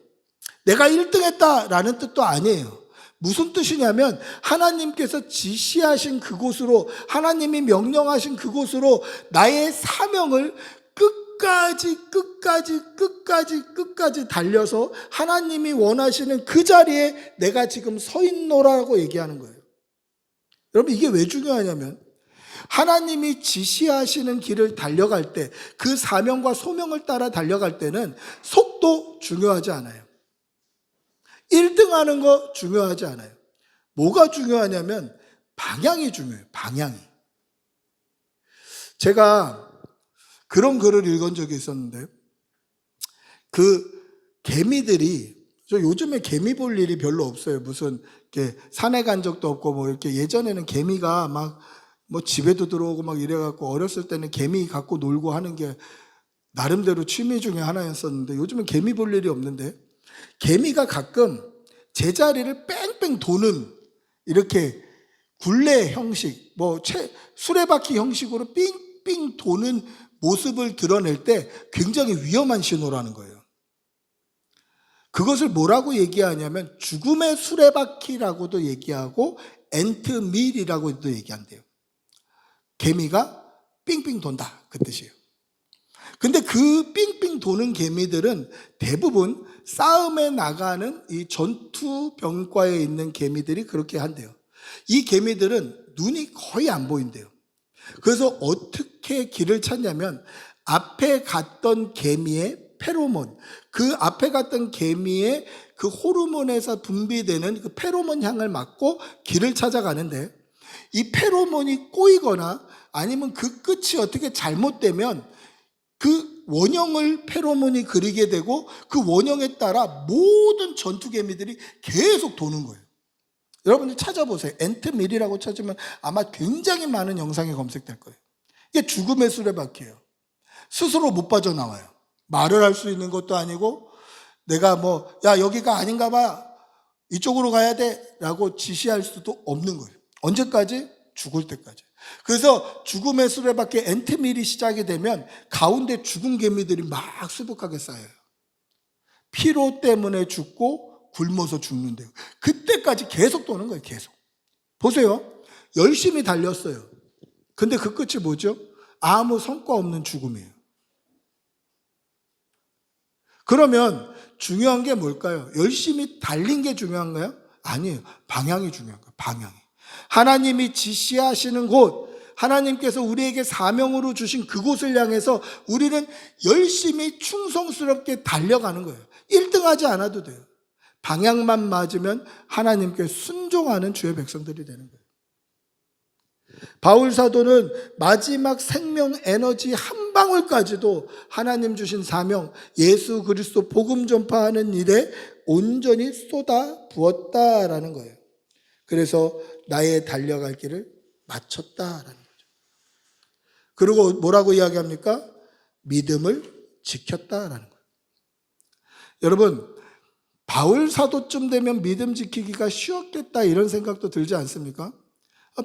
내가 1등했다라는 뜻도 아니에요. 무슨 뜻이냐면 하나님께서 지시하신 그곳으로, 하나님이 명령하신 그곳으로 나의 사명을 끝까지 달려서 하나님이 원하시는 그 자리에 내가 지금 서 있노라고 얘기하는 거예요. 여러분, 이게 왜 중요하냐면 하나님이 지시하시는 길을 달려갈 때, 그 사명과 소명을 따라 달려갈 때는 속도 중요하지 않아요. 1등 하는 거 중요하지 않아요. 뭐가 중요하냐면 방향이 중요해요. 방향이. 제가 그런 글을 읽은 적이 있었는데, 그 개미들이, 저 요즘에 개미 볼 일이 별로 없어요. 무슨 이렇게 산에 간 적도 없고, 뭐 이렇게 예전에는 개미가 막 뭐 집에도 들어오고 막 이래갖고, 어렸을 때는 개미 갖고 놀고 하는 게 나름대로 취미 중에 하나였었는데, 요즘은 개미 볼 일이 없는데, 개미가 가끔 제자리를 뺑뺑 도는 이렇게 굴레 형식, 뭐 수레바퀴 형식으로 삥삥 도는 모습을 드러낼 때 굉장히 위험한 신호라는 거예요. 그것을 뭐라고 얘기하냐면 죽음의 수레바퀴라고도 얘기하고 엔트밀이라고도 얘기한대요. 개미가 삥삥 돈다, 그 뜻이에요. 근데 그 삥삥 도는 개미들은 대부분 싸움에 나가는 이 전투병과에 있는 개미들이 그렇게 한대요. 이 개미들은 눈이 거의 안 보인대요. 그래서 어떻게 길을 찾냐면 앞에 갔던 개미의 페로몬, 그 앞에 갔던 개미의 그 호르몬에서 분비되는 그 페로몬 향을 맡고 길을 찾아가는데, 이 페로몬이 꼬이거나 아니면 그 끝이 어떻게 잘못되면 그 원형을 페로몬이 그리게 되고, 그 원형에 따라 모든 전투개미들이 계속 도는 거예요. 여러분들 찾아보세요. 엔트밀이라고 찾으면 아마 굉장히 많은 영상이 검색될 거예요. 이게 죽음의 수레바퀴예요. 스스로 못 빠져나와요. 말을 할 수 있는 것도 아니고, 내가 뭐 야 여기가 아닌가 봐, 이쪽으로 가야 돼 라고 지시할 수도 없는 거예요. 언제까지? 죽을 때까지. 그래서 죽음의 수레바퀴 엔트밀이 시작이 되면 가운데 죽은 개미들이 막 수북하게 쌓여요. 피로 때문에 죽고 굶어서 죽는데요. 그때까지 계속 도는 거예요. 계속. 보세요. 열심히 달렸어요. 근데 그 끝이 뭐죠? 아무 성과 없는 죽음이에요. 그러면 중요한 게 뭘까요? 열심히 달린 게 중요한가요? 아니에요. 방향이 중요한 거예요. 방향이. 하나님이 지시하시는 곳, 하나님께서 우리에게 사명으로 주신 그곳을 향해서 우리는 열심히 충성스럽게 달려가는 거예요. 1등 하지 않아도 돼요. 방향만 맞으면 하나님께 순종하는 주의 백성들이 되는 거예요. 바울 사도는 마지막 생명 에너지 한 방울까지도 하나님 주신 사명, 예수 그리스도 복음 전파하는 일에 온전히 쏟아 부었다라는 거예요. 그래서 나의 달려갈 길을 마쳤다라는 거죠. 그리고 뭐라고 이야기합니까? 믿음을 지켰다라는 거예요. 여러분, 바울 사도쯤 되면 믿음 지키기가 쉬웠겠다 이런 생각도 들지 않습니까?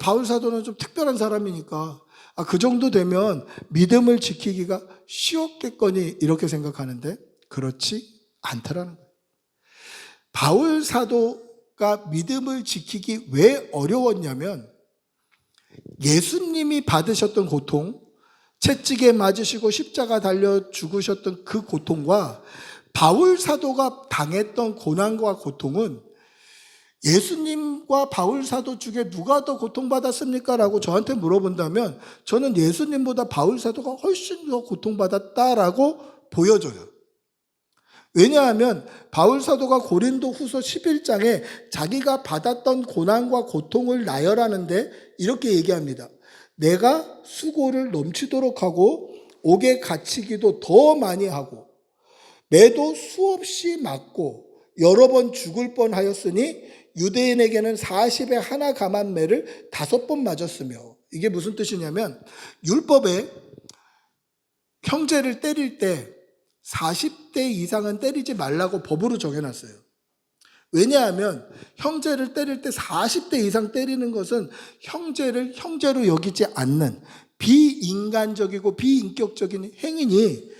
바울 사도는 좀 특별한 사람이니까 그 정도 되면 믿음을 지키기가 쉬웠겠거니 이렇게 생각하는데 그렇지 않더라는 거예요. 바울 사도가 믿음을 지키기 왜 어려웠냐면 예수님이 받으셨던 고통, 채찍에 맞으시고 십자가 달려 죽으셨던 그 고통과 바울 사도가 당했던 고난과 고통은 예수님과 바울 사도 중에 누가 더 고통받았습니까? 라고 저한테 물어본다면 저는 예수님보다 바울 사도가 훨씬 더 고통받았다라고 보여져요. 왜냐하면 바울 사도가 고린도 후서 11장에 자기가 받았던 고난과 고통을 나열하는데 이렇게 얘기합니다. 내가 수고를 넘치도록 하고 옥에 갇히기도 더 많이 하고 매도 수없이 맞고 여러 번 죽을 뻔하였으니 유대인에게는 40에 하나 감한 매를 5번 맞았으며, 이게 무슨 뜻이냐면 율법에 형제를 때릴 때 40대 이상은 때리지 말라고 법으로 정해놨어요. 왜냐하면 형제를 때릴 때 40대 이상 때리는 것은 형제를 형제로 여기지 않는 비인간적이고 비인격적인 행위니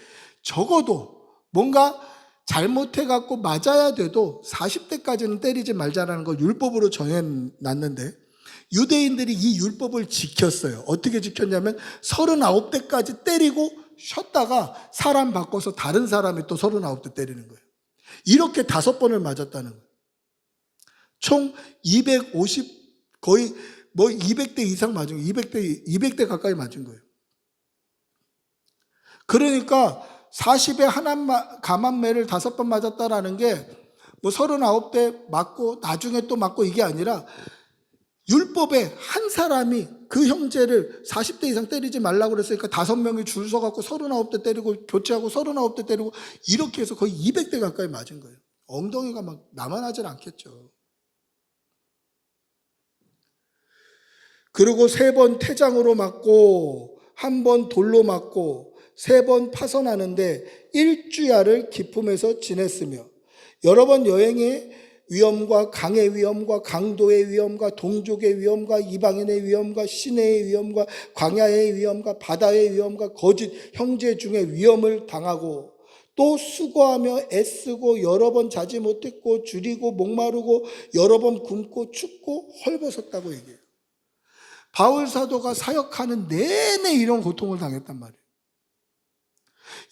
적어도 뭔가 잘못해갖고 맞아야 돼도 40대까지는 때리지 말자라는 걸 율법으로 정해놨는데 유대인들이 이 율법을 지켰어요. 어떻게 지켰냐면 39대까지 때리고 쉬었다가 사람 바꿔서 다른 사람이 또 39대 때리는 거예요. 이렇게 5번을 맞았다는 거예요. 총 250, 거의 뭐 200대 이상 맞은 거예요. 200대 가까이 맞은 거예요. 그러니까 40에 하나 감한매를 5번 맞았다라는 게 뭐 39대 맞고 나중에 또 맞고 이게 아니라 율법에 한 사람이 그 형제를 40대 이상 때리지 말라고 그랬으니까 5명이 줄 서갖고 39대 때리고 교체하고 39대 때리고 이렇게 해서 거의 200대 가까이 맞은 거예요. 엉덩이가 막 남아나질 않겠죠. 그리고 3번 태장으로 맞고 1번 돌로 맞고 3번 파선하는데 1주야를 기품에서 지냈으며 여러 번 여행의 위험과 강의 위험과 강도의 위험과 동족의 위험과 이방인의 위험과 시내의 위험과 광야의 위험과 바다의 위험과 거짓 형제 중에 위험을 당하고 또 수고하며 애쓰고 여러 번 자지 못했고 줄이고 목마르고 여러 번 굶고 춥고 헐벗었다고 얘기해요. 바울 사도가 사역하는 내내 이런 고통을 당했단 말이에요.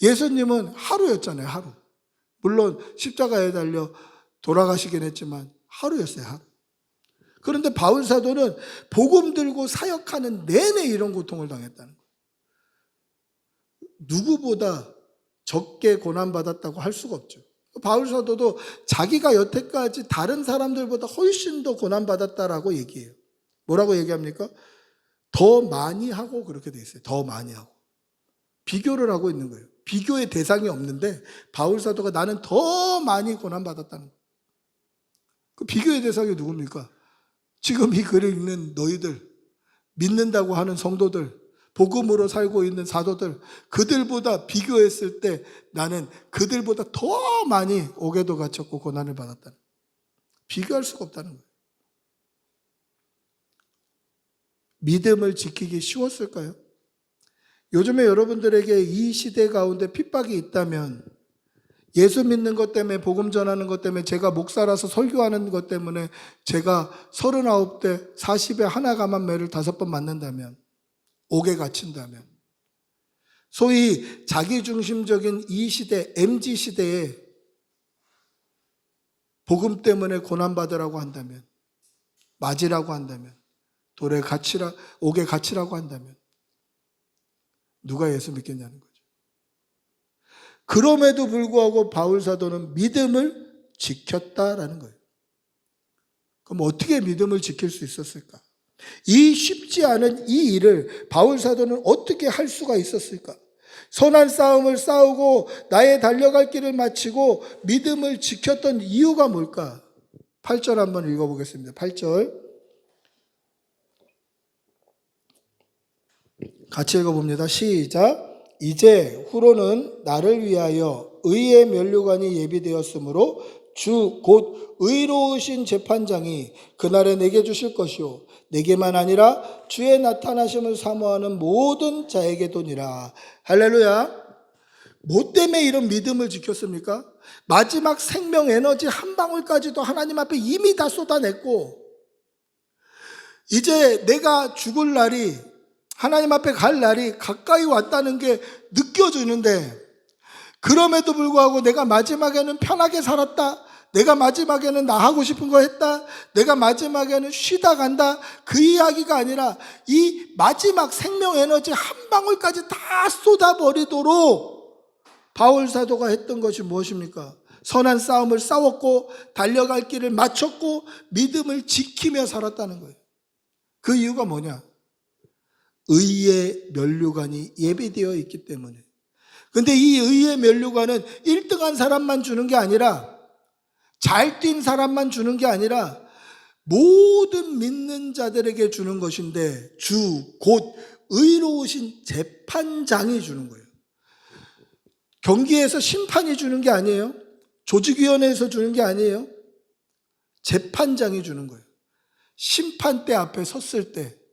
예수님은 하루였잖아요. 하루. 물론 십자가에 달려 돌아가시긴 했지만 하루였어요. 하루. 그런데 바울 사도는 복음 들고 사역하는 내내 이런 고통을 당했다는 거예요. 누구보다 적게 고난받았다고 할 수가 없죠. 바울 사도도 자기가 여태까지 다른 사람들보다 훨씬 더 고난받았다라고 얘기해요. 뭐라고 얘기합니까? 더 많이 하고 그렇게 돼 있어요. 더 많이 하고. 비교를 하고 있는 거예요. 비교의 대상이 없는데 바울 사도가 나는 더 많이 고난받았다는 거예요. 그 비교의 대상이 누굽니까? 지금 이 글을 읽는 너희들, 믿는다고 하는 성도들, 복음으로 살고 있는 사도들, 그들보다 비교했을 때 나는 그들보다 더 많이 옥에도 갇혔고 고난을 받았다는 거예요. 비교할 수가 없다는 거예요. 믿음을 지키기 쉬웠을까요? 요즘에 여러분들에게 이 시대 가운데 핍박이 있다면 예수 믿는 것 때문에 복음 전하는 것 때문에 제가 목사라서 설교하는 것 때문에 제가 39대 40에 하나 감한매를 5번 맞는다면 옥에 갇힌다면 소위 자기중심적인 이 시대 MZ 시대에 복음 때문에 고난받으라고 한다면 맞으라고 한다면 돌에 갇히라 옥에 갇히라고 한다면 누가 예수 믿겠냐는 거죠. 그럼에도 불구하고 바울 사도는 믿음을 지켰다라는 거예요. 그럼 어떻게 믿음을 지킬 수 있었을까? 이 쉽지 않은 이 일을 바울 사도는 어떻게 할 수가 있었을까? 선한 싸움을 싸우고 나의 달려갈 길을 마치고 믿음을 지켰던 이유가 뭘까? 8절 한번 읽어보겠습니다. 8절 같이 읽어봅니다. 시작. 이제 후로는 나를 위하여 의의 면류관이 예비되었으므로 주 곧 의로우신 재판장이 그날에 내게 주실 것이요 내게만 아니라 주의 나타나심을 사모하는 모든 자에게도니라. 할렐루야. 뭐 때문에 이런 믿음을 지켰습니까? 마지막 생명 에너지 한 방울까지도 하나님 앞에 이미 다 쏟아냈고 이제 내가 죽을 날이 하나님 앞에 갈 날이 가까이 왔다는 게 느껴지는데 그럼에도 불구하고 내가 마지막에는 편하게 살았다. 내가 마지막에는 나 하고 싶은 거 했다. 내가 마지막에는 쉬다 간다. 그 이야기가 아니라 이 마지막 생명 에너지 한 방울까지 다 쏟아버리도록 바울 사도가 했던 것이 무엇입니까? 선한 싸움을 싸웠고 달려갈 길을 마쳤고 믿음을 지키며 살았다는 거예요. 그 이유가 뭐냐? 의의 면류관이 예비되어 있기 때문에. 근데 이 의의 면류관은 1등한 사람만 주는 게 아니라 잘 뛴 사람만 주는 게 아니라 모든 믿는 자들에게 주는 것인데 주 곧 의로우신 재판장이 주는 거예요. 경기에서 심판이 주는 게 아니에요. 조직위원회에서 주는 게 아니에요. 재판장이 주는 거예요. 심판대 앞에 섰을 때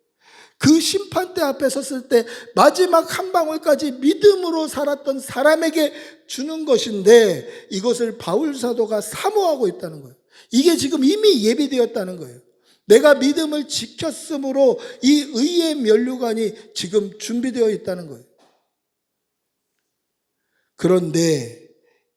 그 심판대 앞에 섰을 때 마지막 한 방울까지 믿음으로 살았던 사람에게 주는 것인데 이것을 바울 사도가 사모하고 있다는 거예요. 이게 지금 이미 예비되었다는 거예요. 내가 믿음을 지켰으므로 이 의의 면류관이 지금 준비되어 있다는 거예요. 그런데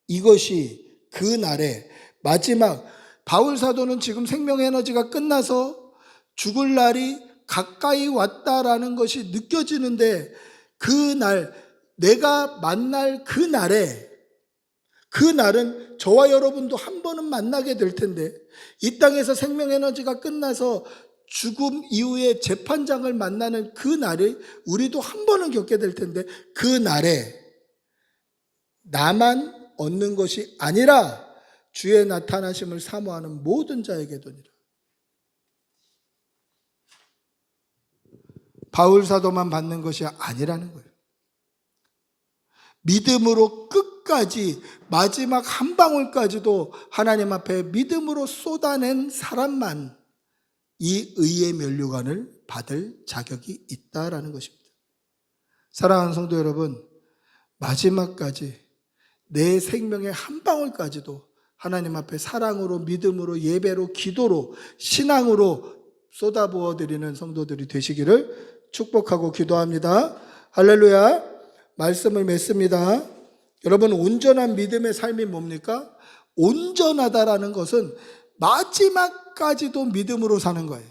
이것이 그 날에 마지막 바울 사도는 지금 생명 에너지가 끝나서 죽을 날이 가까이 왔다라는 것이 느껴지는데, 그날, 내가 만날 그날은 저와 여러분도 한 번은 만나게 될 텐데, 이 땅에서 생명에너지가 끝나서 죽음 이후에 재판장을 만나는 그날에 우리도 한 번은 겪게 될 텐데, 그날에 나만 얻는 것이 아니라 주의 나타나심을 사모하는 모든 자에게도니라. 바울 사도만 받는 것이 아니라는 거예요. 믿음으로 끝까지, 마지막 한 방울까지도 하나님 앞에 믿음으로 쏟아낸 사람만 이 의의 면류관을 받을 자격이 있다라는 것입니다. 사랑하는 성도 여러분, 마지막까지 내 생명의 한 방울까지도 하나님 앞에 사랑으로, 믿음으로, 예배로, 기도로, 신앙으로 쏟아부어 드리는 성도들이 되시기를 축복하고 기도합니다. 할렐루야. 말씀을 맺습니다. 여러분, 온전한 믿음의 삶이 뭡니까? 온전하다라는 것은 마지막까지도 믿음으로 사는 거예요.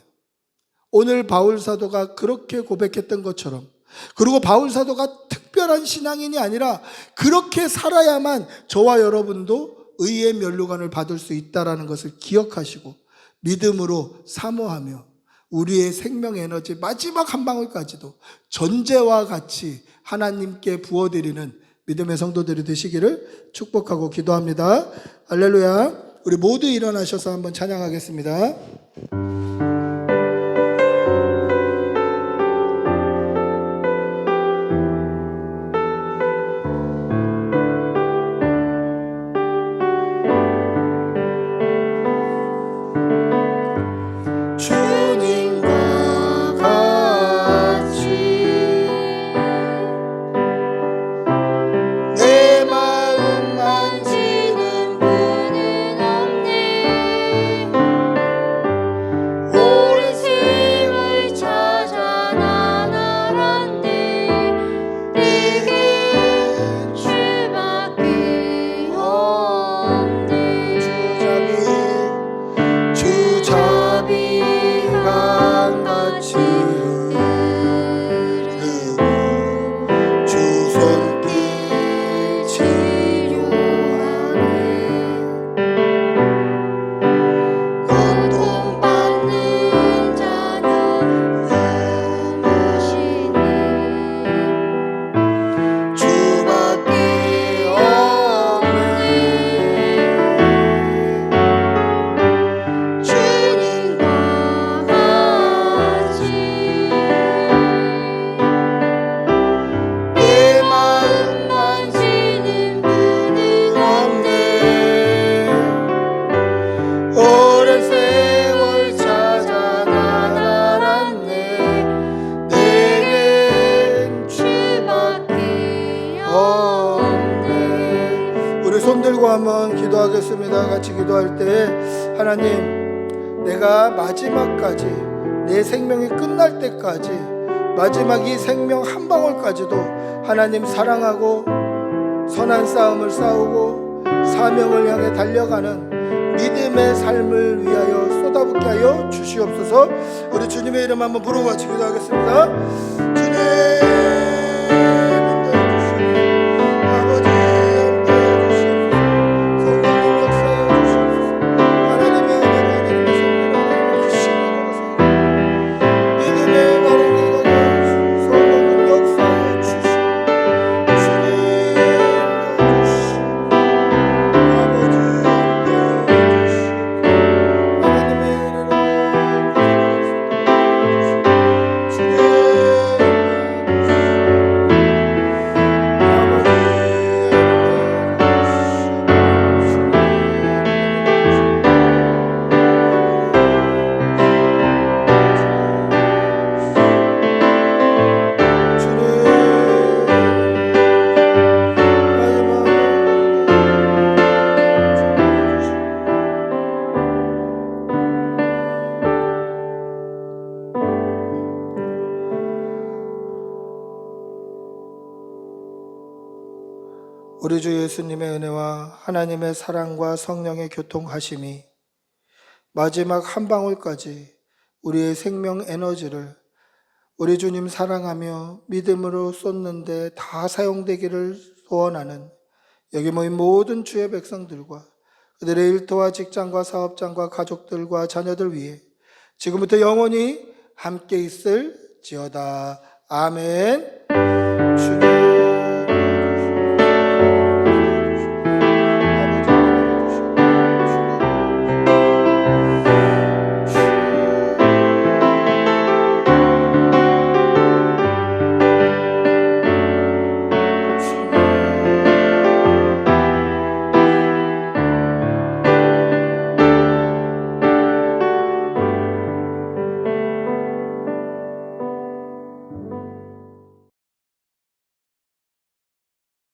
오늘 바울 사도가 그렇게 고백했던 것처럼, 그리고 바울 사도가 특별한 신앙인이 아니라 그렇게 살아야만 저와 여러분도 의의 면류관을 받을 수 있다는 것을 기억하시고 믿음으로 사모하며 우리의 생명 에너지 마지막 한 방울까지도 전제와 같이 하나님께 부어드리는 믿음의 성도들이 되시기를 축복하고 기도합니다. 할렐루야. 우리 모두 일어나셔서 한번 찬양하겠습니다. 한번 기도하겠습니다. 같이 기도할 때, 하나님, 내가 마지막까지, 내 생명이 끝날 때까지, 마지막 이 생명 한 방울까지도 하나님 사랑하고 선한 싸움을 싸우고 사명을 향해 달려가는 믿음의 삶을 위하여 쏟아붓게 하여 주시옵소서. 우리 주님의 이름 한번 부르고 같이 기도하겠습니다. 주님, 우리 주 예수님의 은혜와 하나님의 사랑과 성령의 교통하심이 마지막 한 방울까지 우리의 생명 에너지를 우리 주님 사랑하며 믿음으로 쏟는데 다 사용되기를 소원하는 여기 모인 모든 주의 백성들과 그들의 일터와 직장과 사업장과 가족들과 자녀들 위해 지금부터 영원히 함께 있을지어다. 아멘. 주님